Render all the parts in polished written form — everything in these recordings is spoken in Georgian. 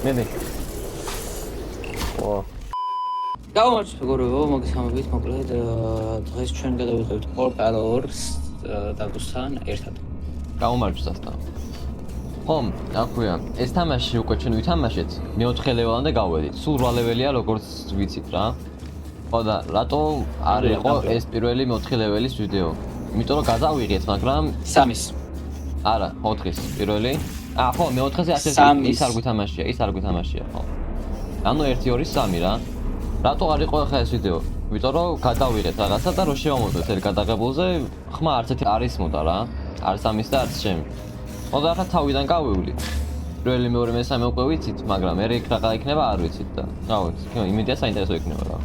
მედი. ო. გამარჯობა მეგობრებო, მოგესალმებით, მოკლედ დღეს ჩვენ გადავიღებთ პორტალ 2-ს დაგუსთან ერთად. გამარჯობა. ხომ, აქვეა. ეს თამაში უკვე ჩვენ ვითამაშეთ, მე-4 ლეველამდე გავვედით. სულ 8 ლეველია, როგორც ვიცით რა. ხო და რატო არ იყო ეს პირველი მე-4 ლეველის ვიდეო? იმიტომ რომ გადავიღეთ, მაგრამ 3-ის. არა, 4-ის პირველი. ხო, მე-4-ზე ასე ის არ გვითამაშია, ის არ გვითამაშია, ხო. ანუ 1 2 3 რა. რატო არ იყო ახლა ეს ვიდეო? იმიტომ რომ გადავიღეთ რაღაცა და რო შევამოწმოთ ერთ გადაღებულზე, ხმა არც ერთი არის მოდა რა. არც ამის და არც ჩემი. ხო და ახლა თავიდან გავივლით. პირველი, მეორე, მესამე უკვე ვიცით, მაგრამ მე რა იქნება არ ვიცით და. გავიცით. იმედია საინტერესო იქნება რა.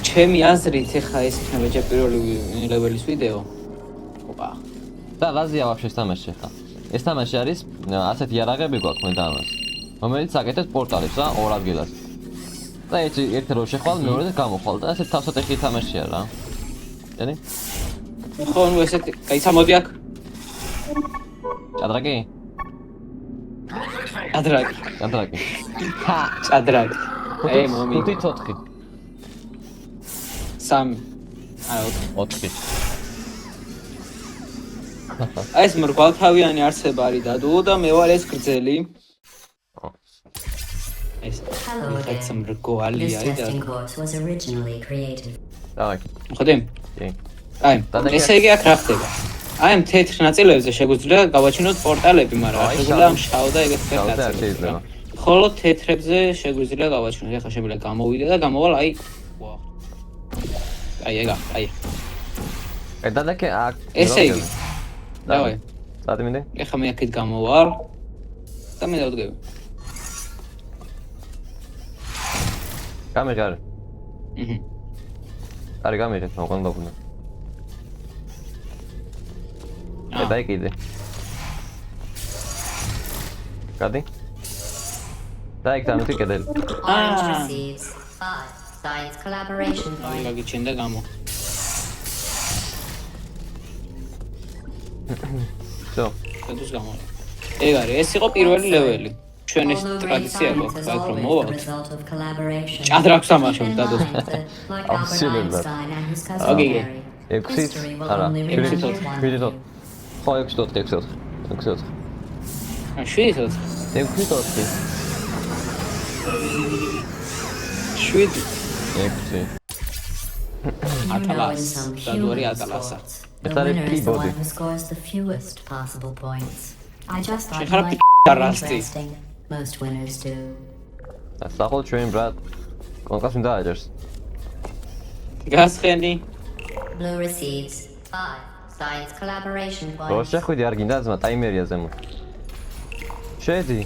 ჩემი აზრით ახლა ეს იქნება ჯერ პირველი ლეველის ვიდეო. ოპა. და რაზეა ვაფშე თამაში ახლა? ეს თამაში არის ასეთი იარაღები გვაქვს მე და ამას. რომელიც აკეთებს პორტალებს რა, ორ ადგილას. და ერთი რო შეხვალ, მეორეზე გამოხვალ და ასეთ თავსატეხი თამაშია რა. იანი? ხო, ნუ ესეთი, გაიცამოდი აქ. ჭადრაკი? ჭადრაკი. ჰა, ჭადრაკი. ეი, მომი. 5-4. 3. აი, 4. ეს მრგვალთავიანი არსება არის დადუო და მე ვარ ეს გრძელი. ეს ეს მრგვალი არის და დავაი. ხოდემ? კი. აი, ესე იგი აქ რა ხდება? აი ამ თეთრ ნაწილებზე შეგვიძლია გავაჩინოთ პორტალები, მაგრამ შეგვიძლია ამ შავ და ეგეთ ნაწილებზე. ხოლო თეთრებზე შეგვიძლია გავაჩინოთ. ახლა შემიძლია გამოვიდე და გამოვალ აი. ვაუ. აი ეგა, აი. დადაკე აქ. ესე იგი. დავაი. საათმინე? ახლა მე აქეთ გამოვალ და მე დავდგები. გამიგარე. არის გამიგეთ, მოყოლ დაგვნა. დაი კიდე. გადი? დაი გამიტი კიდე. Science collaboration point. გაგიჩენდა გამო. So, ეს გამო. ეგ არის, ეს იყო პირველი ლეველი. ჩვენ ეს ტრადიცია გვაქვს, აქ რომ მოვავალთ. ჭადრაკს ამაშობ დადოს. Absolutely. ოკეი. 6-ით? არა, 7-ით. ხო, 6-ით. 7-ით. 6-ით. 7. 6. ატალას. დადუარი ატალასა. ეს არის პიბოდი. შეხარა პ***რასტი. Most winners do. ასახო ჩვენ ბრატ. კონკას მინდა აჯერს. გასხენი. Blue receives 5 science collaboration რო points. შეხვიდი არ გინდა ზმა ტაიმერია ზემო. შედი.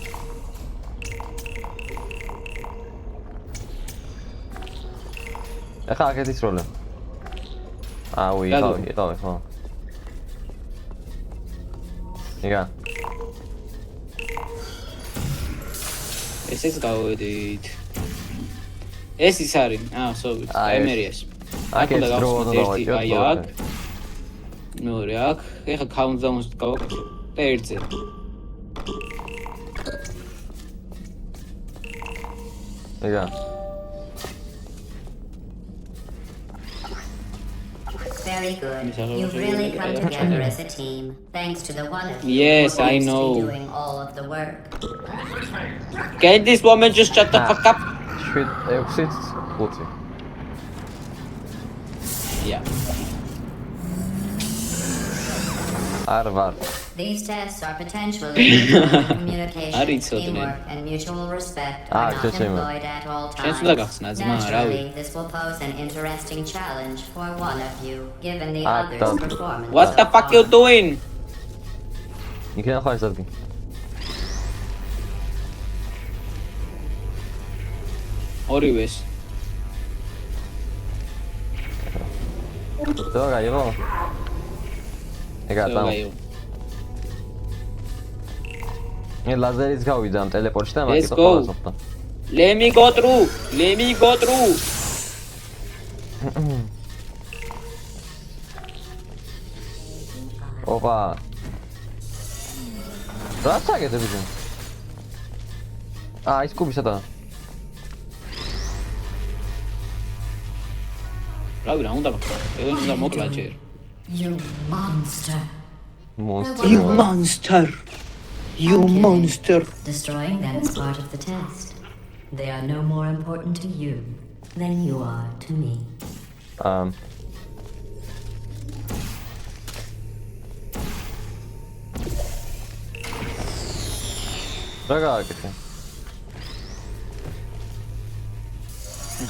ახლა აქეთ ის როლე. იყავი, ხო. იგა. ეს გავედით. ეს ის არის. სოვით. ტაიმერიას. აქ ეს დრო დავაჭირო. აი აქ. ნუ აქ. ეხა countdown-ს გავაკეთე. და 1-ზე. იგა. Very good. You've really come together as a team. Thanks to the one of you Yes, who I seems to know. be doing all of the work. Can this woman just shut the fuck up? 6-ით 5. Yeah. არ ვარ. These tests are potentially for communication, teamwork, and mutual respect are not employed at all times. Naturally, this will pose an interesting challenge for one of you, given the other's performance. What the fuck you doing? იქნება ხარ ზარგი. ორივეს. და გაიგო. ეგა და მე ლაზერიც გავიდა ამ ტელეპორტში და მაგით ყავასოფტა. Let me go through. ოპა. რა წაგეთ ბიჭო? ის კუბი სადა? რავი რა უნდა მოხდეს? ეგ უნდა მოკლა ჯერ. You monster. You monster. You monster. Destroying them is part of the test. They are no more important to you than you are to me. რა გააკეთე?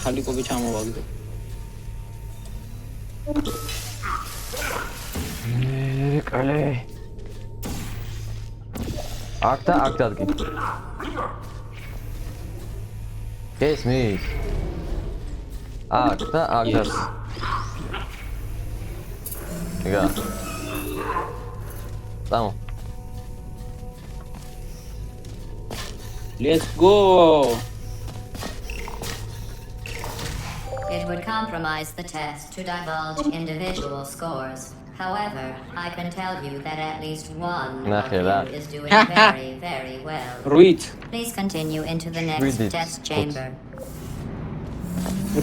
ხალი კუბი ჩამოვაგდო. კალე. აქ დადგი. გესმის? აქ დადგი. იგა. დამო. Let's go. It would compromise the test to divulge individual scores. However, I can tell you that at least one of you is doing very, very well. Ruit. Please continue into the next test chamber.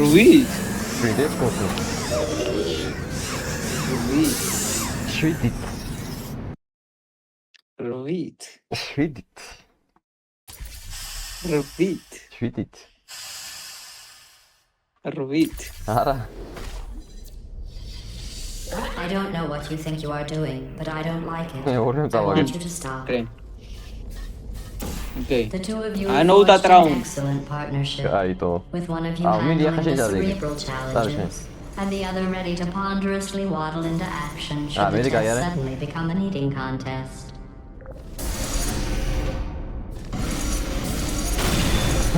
Ruit. Ruit. Ruit. Ruit. Ruit. Ruit. Ruit. Ara. I don't know what you think you are doing, but I don't like it. I want you to stop. Okay. The two of you I know that round. Excellent partnership. With one of you handling the cerebral challenges, and the other ready to ponderously waddle into action should the test suddenly become an eating contest.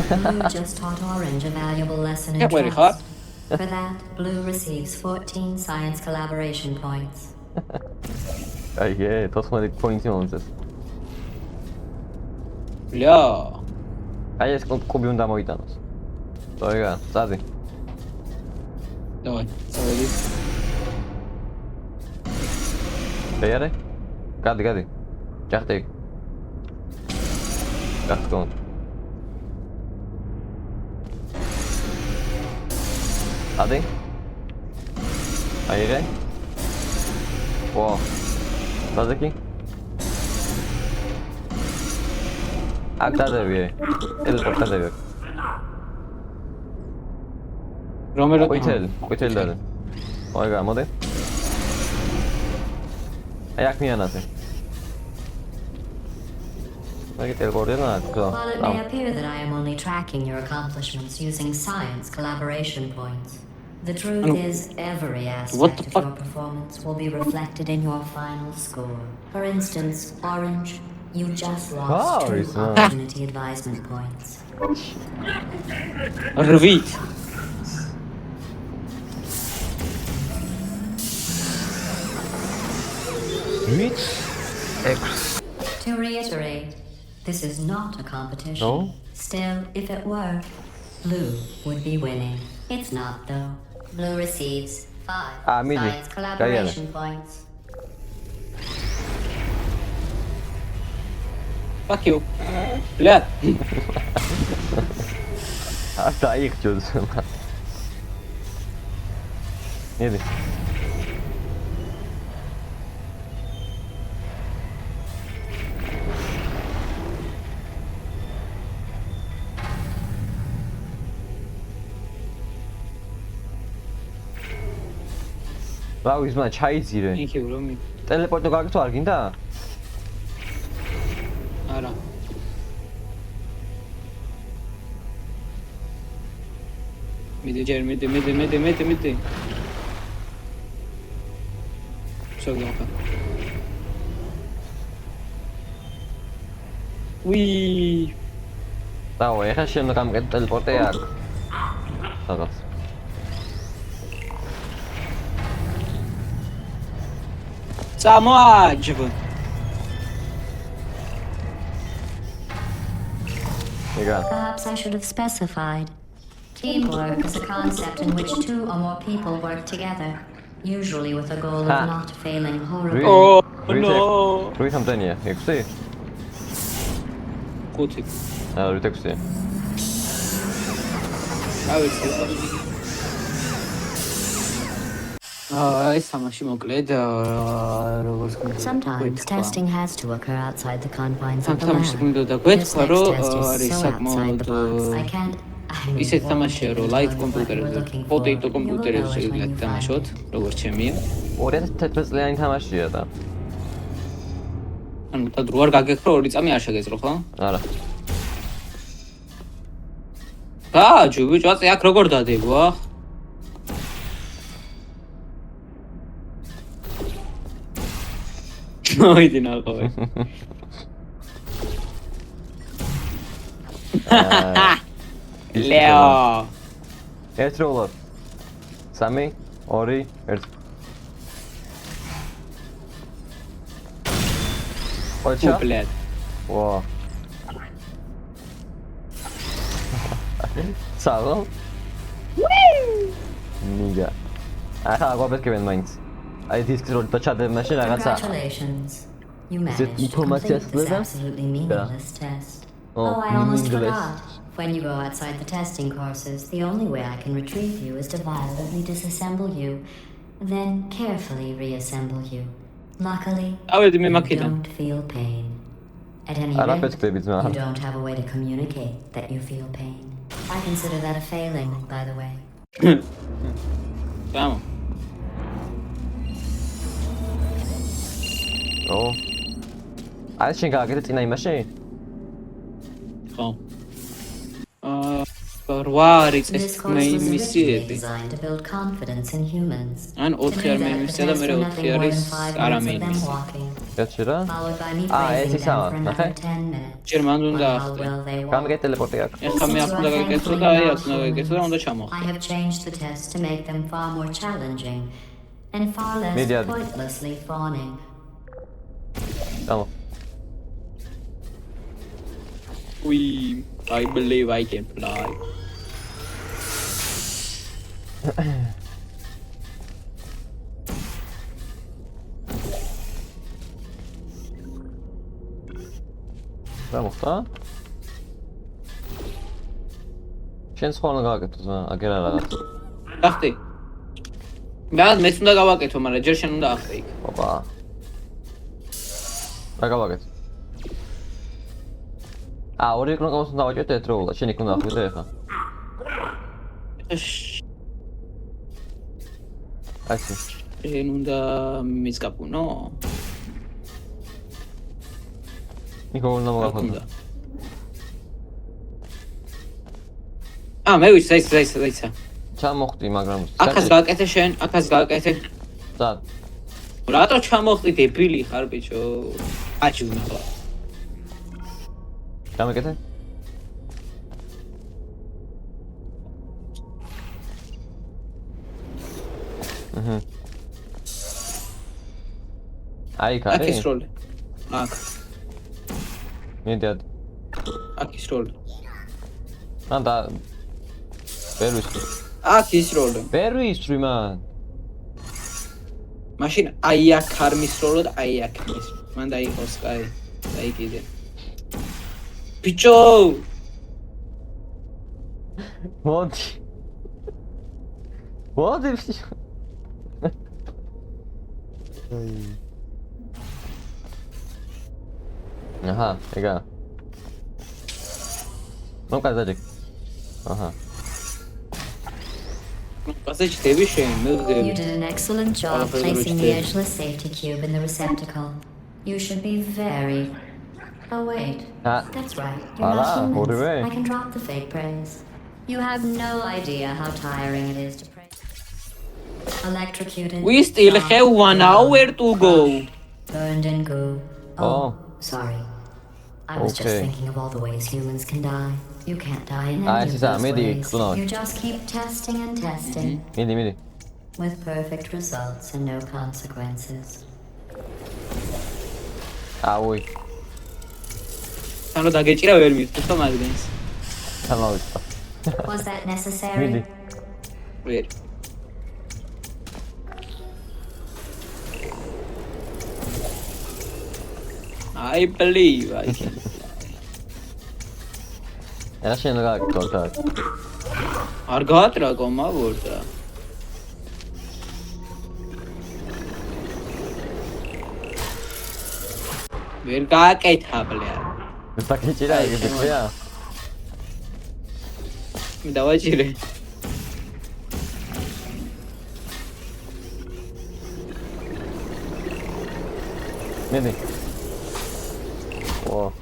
Blue just taught Orange a valuable lesson in trust. For that, Blue receives 14 science collaboration points. Yeah, 14 points მომწეს. ля. ეს კუბი უნდა მოიტანოს. წოიგა, წადი. Давай, წავედი. შეერე? გადი. ჯახტი. გახტო. Adi? Aire? Wow. Estás aqui? Está de ver. Ele está de ver. Romero. Coitel dele. Oiga, mode. Ayak mı yanası? While it may appear that I am only tracking your accomplishments using science collaboration points, the truth is every aspect of your performance will be reflected in your final score. For instance, Orange, you just lost 2 opportunity advisement points. Ruit. To reiterate, this is not a competition. No? Still, if it were, Blue would be winning. It's not, though. Blue receives 5 science collaboration points. Fuck you. Блядь. Hatta ilk çözdüm. Neydi? Ravi, man, ჩაიძირე. Thank you, Romi. ტელეპორტო გაგწვა არ გინდა? არა. მიდი ჯერ, მიდი. შეგახა. ვი. დაო, ეხლა შენ გამყიდ ტელეპორტე აქ. სადაც. Samoajb. Perhaps I should have specified. Teamwork is a concept in which 2 or more people work together, usually with a goal of not failing horribly. Oh no. Ruit ამ დენია, 6? 5. რიტექსი. Sometimes testing has to occur outside the confines of the Sometimes lab. მინდოდა This გვეთქვა, რომ next test is არის so outside the box. საკმაოდ I can't. I mean, ისეთ won't თამაშია, be რომ able to light tell you what კომპიუტერებზე, we're looking for. potato You will კომპიუტერებზე know it when შეგიძლიათ you find თამაშოთ, it. როგორც ჩემია. 2014 წლიანი თამაშია და. ანუ და დრო არ გაგექრო 2 წამი არ შეგეძლო, ხო? არა. გააჯო, ბიჭო, აწე აქ როგორ დადებო, ახ? მოიდი ნახავე. ლეო. ერთ როლად. 3 2 1. ოჩა. ბლედ. ვა. საღო. ნიგა. ახლა გვაბეთქებენ მაინც. აი დისკის როლი დაჩადებ მაშინ რაღაცა. Congratulations. You Is it managed to information complete this level? absolutely meaningless test. Oh, I almost meaningless. forgot. When you go outside the testing courses, the only way I can retrieve you is to violently disassemble you, then carefully reassemble you. Luckily, ავედი მე you მაქედან. don't feel pain. At any არა rate, პეცდები ძმა. you don't have a way to communicate that you feel pain. I consider that a failing, by the way. გამო. ო. აი შენ გააკეთე წინა იმაში? ხო. რვა არის This ეს course მე was originally მისიები. designed to build confidence in humans. ან To 4 do არ მე that, the მისია და test მე for 4 nothing more არის than 5 არა minutes მე of them მისია. walking, კაცი რა? followed by me Ah, praising esi them sama, for another okay. 10 minutes. ჯერ მან on უნდა how ახდე. well they walk. გამიგე ტელეპორტი აქ. ეხლა მე აქ უნდა გაგეკეთო და აი აქ უნდა გაგეკეთო და უნდა ჩამოხდე. I have changed the test to make them far more challenging and far less Mediad. pointlessly fawning. გამო. We I believe I can fly. რა მოხდა? შენ სხვა უნდა გააკეთო ზა, აგერ არ რაღაც. ახტი. მეც უნდა გავაკეთო, მაგრამ ჯერ შენ უნდა ახტე იქ. ოპა. რა გავაკეთე? ორი იქ უნდა დავაჭერდე ერთდროულად, შენ იქ უნდა ახვიდე ახლა. ასე. შენ უნდა მისკაპუნო? ნიკო უნდა მოგახვიდე. მე ვიცი, ზაისა. ჩამოხდი, მაგრამ აქაც გააკეთე შენ, აქაც გააკეთე. და რატო ჩამოხდი დებილი ხარ ბიჭო? აჭუნა ხო? გამეკეთე? აი აქ კარი. ის როლი. აქ. მიდიად. აქ ის როლი. ანდა ვერ ვისწრი. აქ ის როლი. ვერ ვისწრი მან. მაშინ აი აქ არ მისროლო და აი აქ მის. მან დაიყოს კაი. აი კიდე. ბიჭო! მოდი. მოდი. აჰა, ეგა. მოკაზაჯი. აჰა. პასეჯი დები შენ, მე You ვდები. did an excellent job All placing the the edgeless safety cube in the receptacle. You should be very... Oh wait, that's right, you're not Ala, humans. ორივე? I can drop the fake praise. You have no idea how tiring it is to praise. Electrocuted. We still have 1 hour to go. Burned in goo. Oh. Sorry. I was just Okay. thinking of all the ways humans can die. You can't die in Ah, any of esisa, those medi, ways. no. You just keep testing and testing. მიდი. With perfect results and no consequences. აუი. ანუ დაგეჭირა ვერ მივხვდი თო მაგდენს. თამავიწა. Was that necessary? მიდი. ვერ. I believe I can. რა შენ რა გაკეთე? არ გაატრაგო მავორდა. ვერ გააკეთა ბლე. საკეჭირა ეგეთია? მე დავაჭირე. მედი. ო.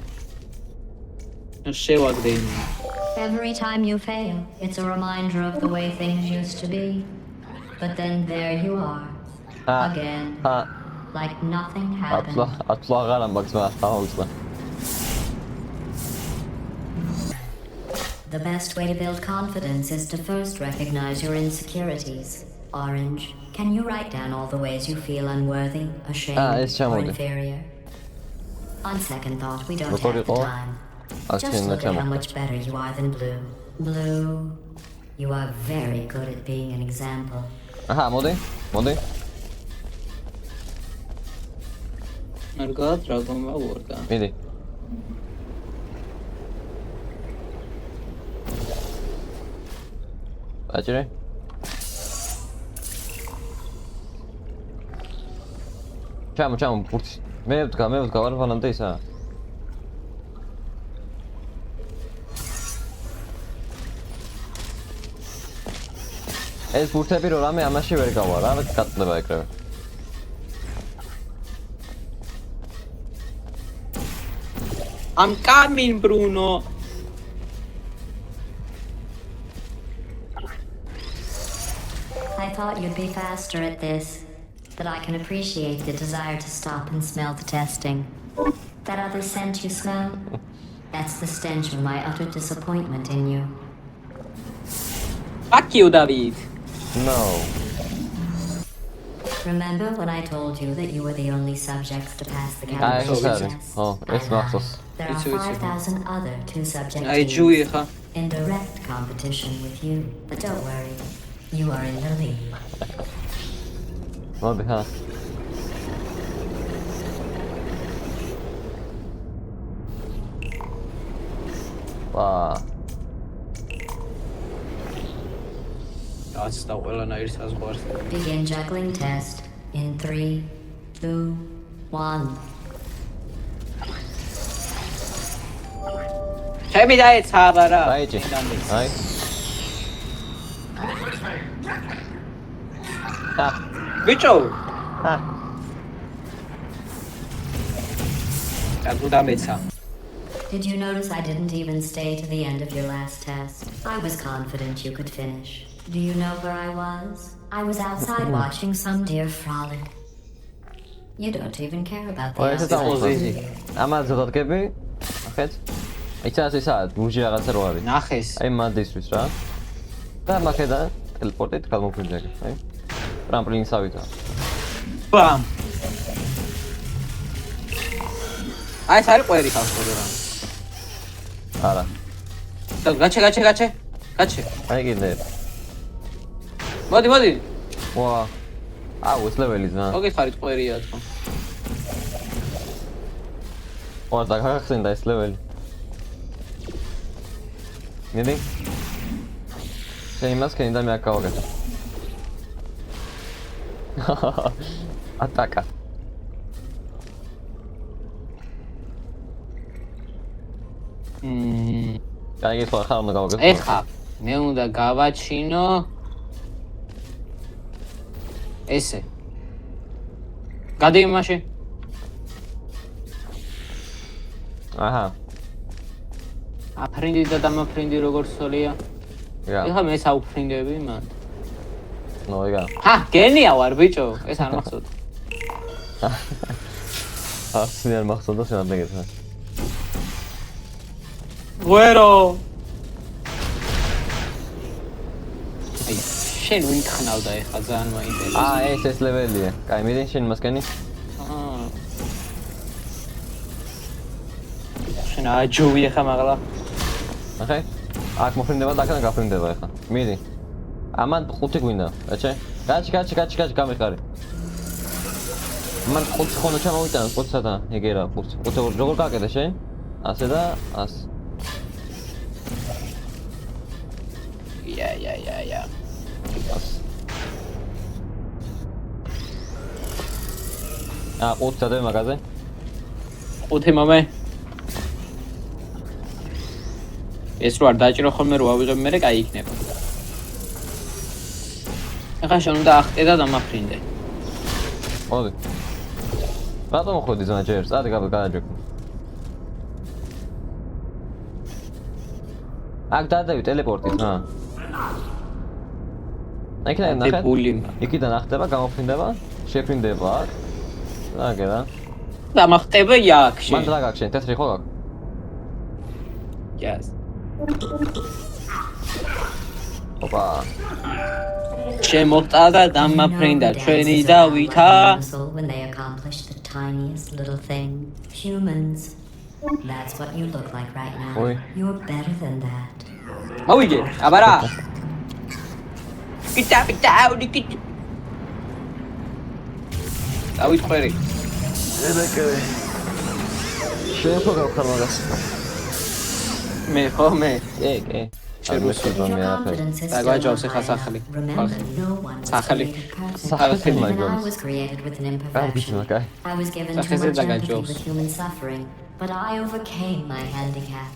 შევაგდენი. Every time you fail, it's a reminder of the way things used to be. But then there you are. Again. Like nothing happened. ატლა აღარ ამბობს ახლა. The best way to build confidence is to first recognize your insecurities. Orange, can you write down all the ways you feel unworthy, ashamed, or inferior? On second thought, we don't have the time. Just look at how much better you are than Blue. Blue, you are very good at being an example. Aha, მოდი. არ გაატრაგო მავორდა. მიდი. აჭირე? ჩამო, პურტი. მე ვდგა, ვარ ვანამდე ისა. ეს პურტები რო რამე ამაში ვერ გავა რა, გაწდება ეგრევე. I'm coming, Bruno. I thought you'd be faster at this, but I can appreciate the desire to stop and smell the testing. That other scent you smell? That's the stench of my utter disappointment in you. Fuck you, David. No. Remember when I told you that you were the only subjects to pass the calibrations test? It's not so. There are 5,000 other two-subject teams in direct competition with you, but don't worry, you are in the lead. მოდი ხა. Begin juggling test in 3, 2, 1. ჩემი დაეცაბა რა. დაიჭი. აი. ბიჭო. Did you notice I didn't even stay to the end of your last test? I was confident you could finish. Do you know where I was? I was outside watching some deer frolic. You don't even care about the outcome. ამას ზოგადები? ახეთ? იცას ბუჟი რაღაცა რო არის. ნახეს. აი მანდისთვის რა. და მაგედა ტელეპორტით გამოფრინდა. აი. ტრამპლინს ავიდა. ბამ. აი ეს არის ყვერი ხავს ხოლმე რა. არა. გაჩე. აი კიდე. მოდი. ვა. ეს ლეველი ზა. მოგიხარით ყვერია თქო. ვა და გახსენდა ეს ლეველი. მიდი. შენ იმას კენ და მე აქ გავაკეთე. ატაკა. აი ეს ხარ უნდა გავაკეთო. ეხა მე უნდა გავაჩინო ესე. გადი იმაში. აჰა. აფრინდი და დამაფრინდი როგორ სოლია? ეხა მე საუფრინდები მან. ნო ეგა. გენია ვარ ბიჭო, ეს არ მახსოვდა. ასნი არ მახსოვდა შენ ამბეგეთა. ვერო. აი შენ ვინ ხნავდა ეხა ძალიან მაინტერესებს. ეს ლეველია. კაი, მიდი შენ მასკენი. შენ აჯოვი ეხა მაგლა. ახე? აქ მოფრინდება და აქედან გაფრინდება ეხა. მიდი. ამან 5 გვინდა, აჩე? გაჩი, გამიხარი. მან 5 ხონო ჩამოვიტანა, 5-სა და ეგერა 5. 5 როგორ გააკეთე შენ? ასე და 100. Ja. ყუთი სადე მაგაზე? ყუთი მომე. ეს რო არ დაჭირო ხოლმე რო ავიღებ მე კაი იქნება. ახლა შენ უნდა ახტე და დამაფრინდე. მოდი. რატომ ходი ზონა ჯერს? ადი გადაჯექ. აქ დადევი ტელეპორტით, რა. იქიდან ნახეთ. იქიდან ახტება, გამოფრინდება, შეფრინდება აქ. აგე რა. დამახტება იაკში. მანდ რა გაქვს შენ? თეთრი ხო გაქვს? Yes. ოპა. შემოხტა და დამაფრინდა ჩვენი და ვითა. When they accomplish the tiniest little thing. Humans. That's what you look like right now. Oi. You're better than that. მოვიგე, აბარა. Პიტა, უდიკით. დავიწყერი. ედაკე. შენ ხო გავხარ მაგას? მე ხო მე. ე. შენ მე აფერ. დაგვაჯობს ახლა სახელი. სახელი. Სახელი I was created with an imperfection. Okay. I was given too much empathy with human suffering, but I overcame my handicap.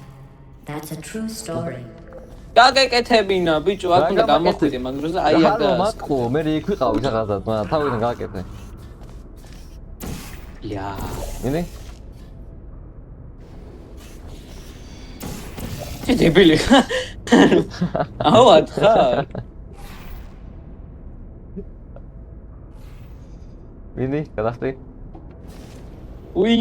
That's a true story. გაგეკეთებინა ბიჭო, აქ უნდა გამოხვიდე მაგროზე, აი აქ და მაკო, მე იქ ვიყავი რაღაცად, მაგრამ თავიდან გააკეთე. ია. მინე? დებილი. ავად ხარ. მინე, გადახტი? უი.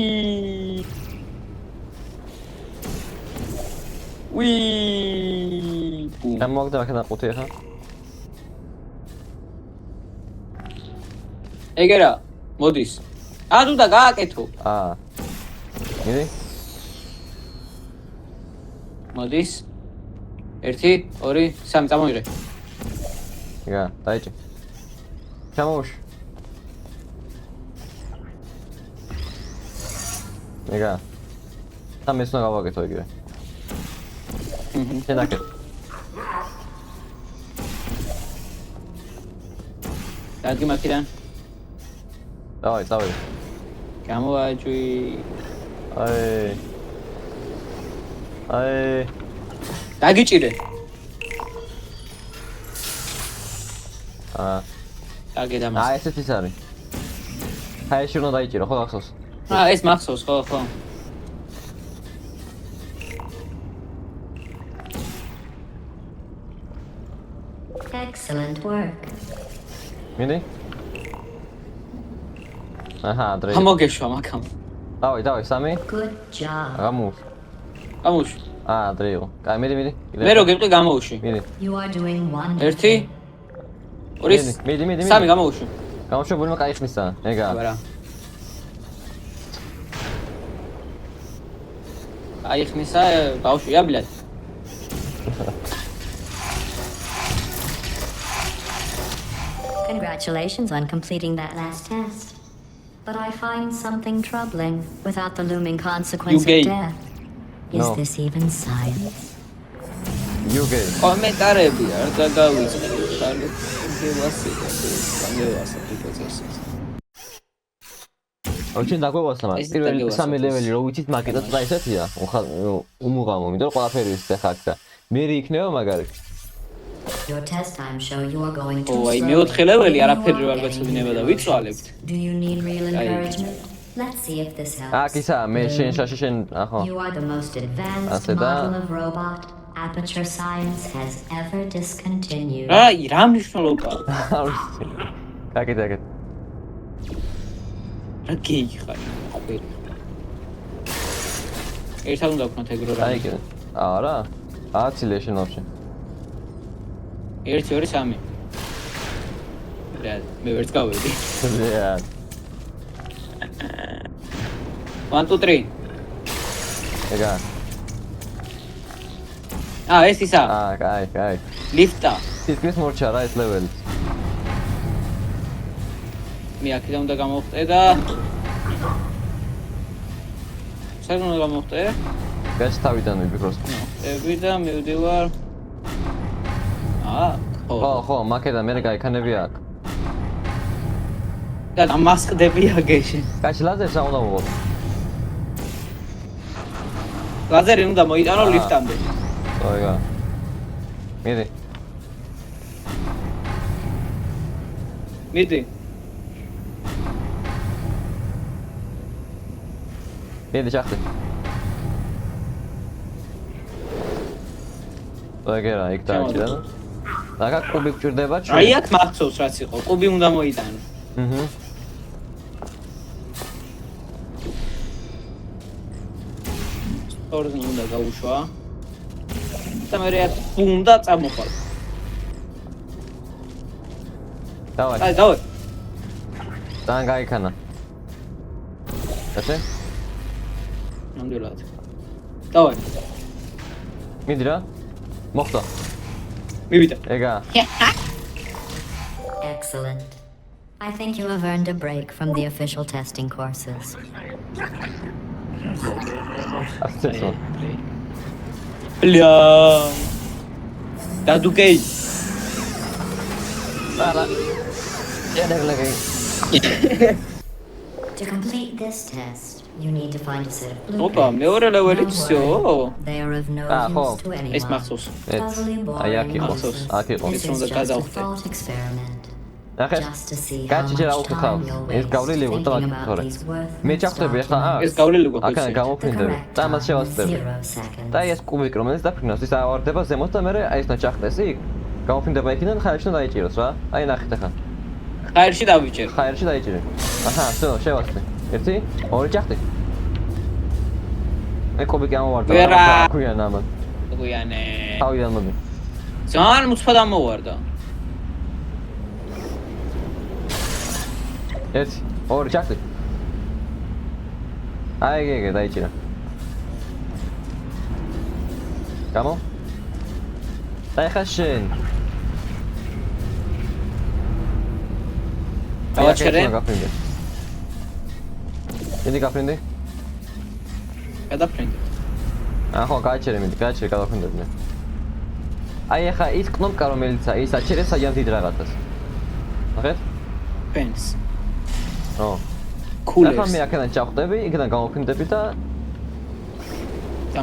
ამ მოგდა ახლა ყუთი ახლა. ეგერა, მოდის. ან უნდა გააკეთო. მინე? მოდის. 1 2 3 წამოიღე. იგა, დაიჭი. ჩამოუშ. იგა. ამ ეს უნდა გავაკეთო იგივე. შენ დაკეთე. დაგი მაქიდან. დავაი. გამოვაჯვი. აი. დაგიჭირე. დაგედამას. ესეც ის არის. ეს უნდა დაიჭირო, ხო გახსოვს? ეს მახსოვს, ხო. Excellent work. მინე? დრე. მოგეშვა მაგამ. დავაი, 3. Good job. გამოუშ. დრეო. კაი, მიდი. მე რო გიყრი გამოუში. მიდი. You are doing 1 wonderful. 2 მიდი. 3 გამოუში. გამოშვებული კაი ხმისა. ეგა. აბარა. აი ხმისა ბავშვია ბლად. Congratulations on completing that last test. But I find something troubling without the looming consequence of death. Is this even science? You gay. კომენტარები არ დაგავიწყდი. გევასე. ოჩენ დაგვევასნა მაგ. პირველი 3 ლეველი რო ვიცით მაგიტაც და ესეთია. უმუღამო, იმიტომ რომ ყველაფერი ის ხარ და მე იქნება მაგარი. Your test times show you are going too slowly. მე 4 ლეველი არაფერი არ გაწოდინება და ვიცვალებთ. Do you need real encouragement? Let's see if this helps. აკისა, მე შენ ახო. You are the most advanced model of robot Aperture Science has ever discontinued. აი, რა მნიშვნელობა? კაკეთ. რა გეიხარ? ერთად უნდა ვქნათ ეგრო რა. აი კიდე. არა. აცილე შენ ვაფშე. 1 2 3. რა, მე ვერც გავედი. რა. 1 2 3. ეგა. ეს ისა. კაი. ლიფტა. სიტყვის მორჩა რა ეს ლეველი. მე აქედან უნდა გამოვხდე და საგუნ უნდა გამოვხდე? გაჩ თავიდან ვიფიქროს. და მივდივარ. ხო, მაკედა მე გაიქანები აქ. და მასკდები აგეში. გაჩ ლაზერს რა უნდა მოყო? ლაზერი უნდა მოიტანო ლიფტამდე. ოღა. მიდი. მიდი ჩახტე. ეგერა იქ დაიჭირა. და კუბი გჭირდება ჩვენ. აი აქ მახცოვს რაც იყო. კუბი უნდა მოიტანო. ორზე უნდა გაუშვა. და მე რა უნდა წამოყარ. დავაი. დავაი. თან გაიქანა. ასე? ნამდვილად. დავაი. მიდი რა. მოხდა. მივიდა. ეგა. Excellent. I think you have earned a break from the official testing courses. ასეცო. ბლია. დადუკეი. არა. ედერლეგეი. To complete this test, you need to find a set of blueprints. ოპა, მეორე ლეველი всё. They are of no ხო. use to anyone. ეს მახსოვს. აი აქ იყო. აქ იყო. This is just a thought experiment. ნახე. Just to see how გაჩი რა much უკითხავ. time you'll ეს waste გავლილი იყო და thinking about ვაკეთე. these worthless მე ჩახტები ახლა ეს გავლილი გქონდა. აქან გამოფრინდები. და მას შევასწრები. 0 seconds. და ეს კუბიკ რომელიც დაფრინავს ის ავარდება ზემოთ და მე აი ესნა ჩახტეს იქ. გამოფრინდება იქიდან ხაერში და დაიჭიროს რა. აი ნახეთ ახლა. ხაერში დავიჭერ. ხაერში დაიჭირე. აჰა, всё, შევასწრე. 1, 2 ჩახტე. მე კუბიკი ამოვარდა. ქვიან ამან. გვიანე. თავიდან მოდი. ძალიან მუცფად ამოვარდა. 1, 2 ჩახტე. აი ეგ დაიჭირა. გამო? აი ხა შენ. დავაჭერე. მიდი გაფრინდი. გადაფრინდი. ხო, გააჩერე მიდი, გააჩერე გადავფრინდები მე. აი ახლა ის კნოპკა რომელიცაა, ის აჩერე საიდან დიდ რაღაცას. ნახეთ? პენს. ო. კულერს. ახლა მე აქედან ჩავხდები, იქიდან გამოფრინდები და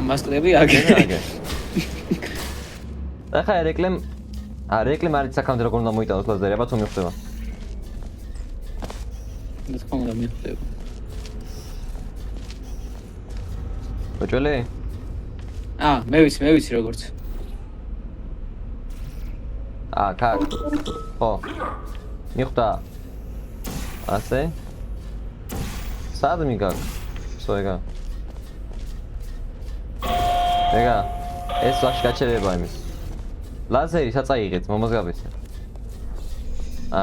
მასკდები აგე. ახლა რეკლამ არის საკამდე როგორ უნდა მოიტანოს ლაზერი, აბა თუ მიხვდება. და თქმა უნდა მიხვდება. ბოჭველი? მე ვიცი როგორც. კაკ. ხო. მიხვდა. ასე? სად მიგაკ? ეგა. ეს ვაში გაჩერება იმის. ლაზერი საწაიღეთ, მომაზგაბესე.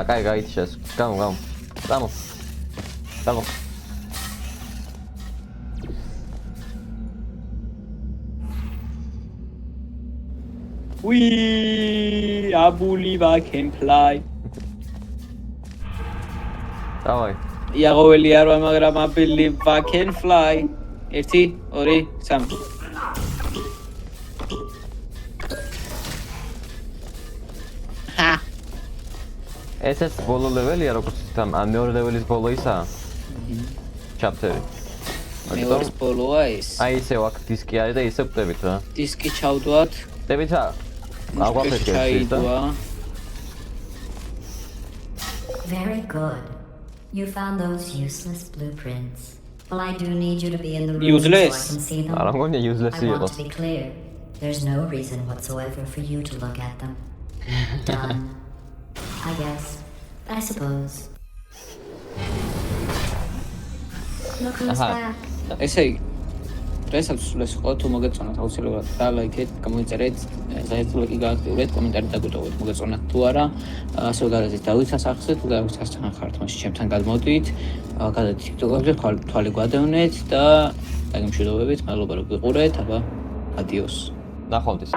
კაი, გაითიშეს. გამო. Vamos. We I believe I can fly. Давай. Я говорю, я მაგრამ I believe I can fly. 1 2 3 ეს ბოლო ლეველია როგორც თამ მეორე ლეველის ბოლო ისა ჩაპტერი მეორე ბოლოა ეს აი ისე აქ დისკი არის და ისე ვტებით რა დისკი ჩავდვათ ვტებით რა Very good. You found those useless blueprints. Well, I do need you to be in the room so I can see them. I want to be clear. There's no reason whatsoever for you to look at them. Done. I guess. I suppose. Look who's back. ესე იგი დღესაც ხო თუ მოგეწონათ აუცილებლად და ლაიქეთ, გამოიწერეთ, საერთოდ გააქტიურეთ, კომენტარი დაგვიტოვეთ, მოგეწონათ თუ არა, ასე გადაძით დავიცასახსეთ, თუ დავიცასახან ხართ მასში ჩემთან გადმოდით, გადადით TikTok-ზე, თვალი გვადევნეთ და დაგემშვიდობებით, მადლობა რომ გიყურეთ, აბა, ადიოს. ნახვამდის.